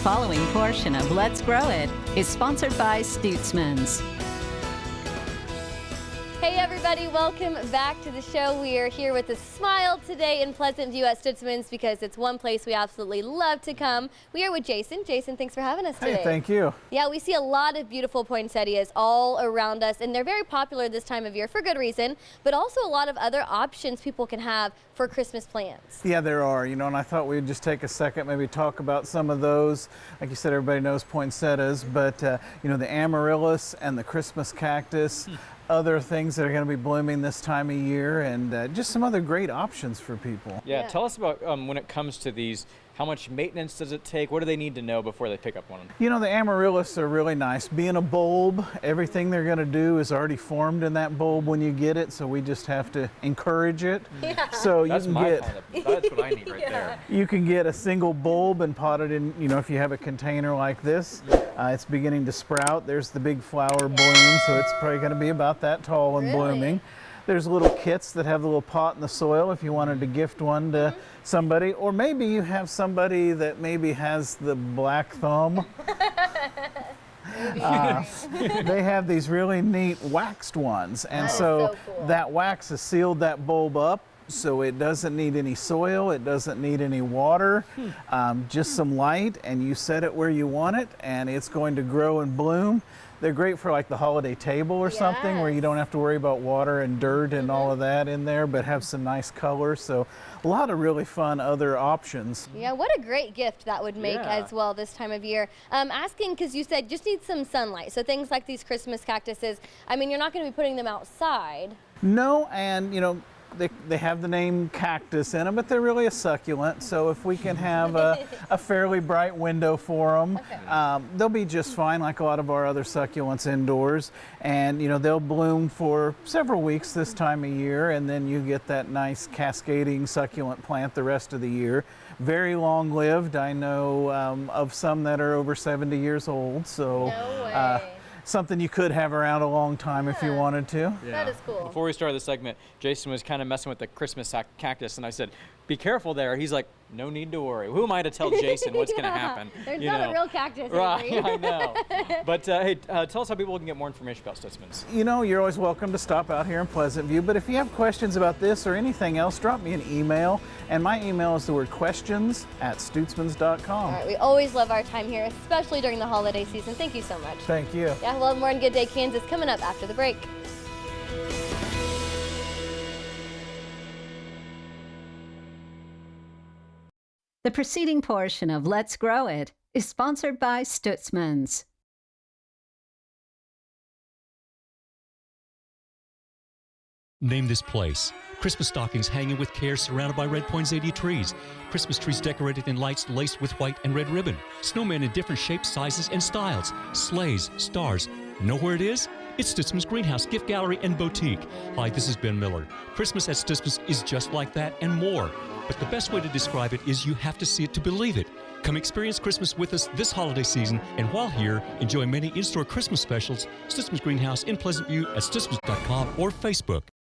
following portion of Let's Grow It is sponsored by Stutzman's. Hey everybody, welcome back to the show. We are here with a smile today in Pleasant View at Stutzman's because it's one place we absolutely love to come. We are with Jason. Jason, thanks for having us today. Hey, thank you. Yeah, we see a lot of beautiful poinsettias all around us, and they're very popular this time of year for good reason, but also a lot of other options people can have for Christmas plants. Yeah, there are, and I thought we'd just take a second, maybe talk about some of those. Like you said, everybody knows poinsettias, but the amaryllis and the Christmas cactus, other things that are going to be blooming this time of year, and just some other great options for people. Yeah, tell us about when it comes to these, how much maintenance does it take? What do they need to know before they pick up one? The amaryllis are really nice. Being a bulb, everything they're going to do is already formed in that bulb when you get it, so we just have to encourage it. Yeah. So that's you can get, that's what I need right there. You can get a single bulb and pot it in, if you have a container like this. It's beginning to sprout. There's the big flower bloom, so it's probably going to be about that tall and blooming. There's little kits that have the little pot in the soil if you wanted to gift one to somebody, or maybe you have somebody that maybe has the black thumb. They have these really neat waxed ones, and so cool. That wax has sealed that bulb up, so it doesn't need any soil, it doesn't need any water, just some light, and you set it where you want it, and it's going to grow and bloom. They're great for like the holiday table or something where you don't have to worry about water and dirt and all of that in there, but have some nice colors. So a lot of really fun other options. Yeah, what a great gift that would make as well this time of year. Asking because you said just need some sunlight. So things like these Christmas cactuses, I mean, you're not going to be putting them outside. No, and they have the name cactus in them, but they're really a succulent. So if we can have a fairly bright window for them, they'll be just fine, like a lot of our other succulents indoors. And they'll bloom for several weeks this time of year, and then you get that nice cascading succulent plant the rest of the year. Very long lived. I know of some that are over 70 years old. So. No way. Something you could have around a long time if you wanted to. Yeah. That is cool. Before we started the segment, Jason was kind of messing with the Christmas cactus, and I said, be careful there. He's like, no need to worry. Who am I to tell Jason what's going to happen? There's not a real cactus. Right, I know. But hey, tell us how people can get more information about Stutzman's. You're always welcome to stop out here in Pleasant View, but if you have questions about this or anything else, drop me an email, and my email is the word questions@stutzmans.com. All right, we always love our time here, especially during the holiday season. Thank you so much. Thank you. Yeah, we'll have more in Good Day Kansas coming up after the break. The preceding portion of Let's Grow It is sponsored by Stutzman's. Name this place. Christmas stockings hanging with care surrounded by red poinsettia trees. Christmas trees decorated in lights laced with white and red ribbon. Snowmen in different shapes, sizes, and styles. Sleighs, stars. Know where it is? It's Stutzman's Greenhouse, Gift Gallery, and Boutique. Hi, this is Ben Miller. Christmas at Stutzman's is just like that and more. But the best way to describe it is you have to see it to believe it. Come experience Christmas with us this holiday season, and while here, enjoy many in-store Christmas specials. Stutzman's Greenhouse in Pleasant View at stutzmans.com or Facebook.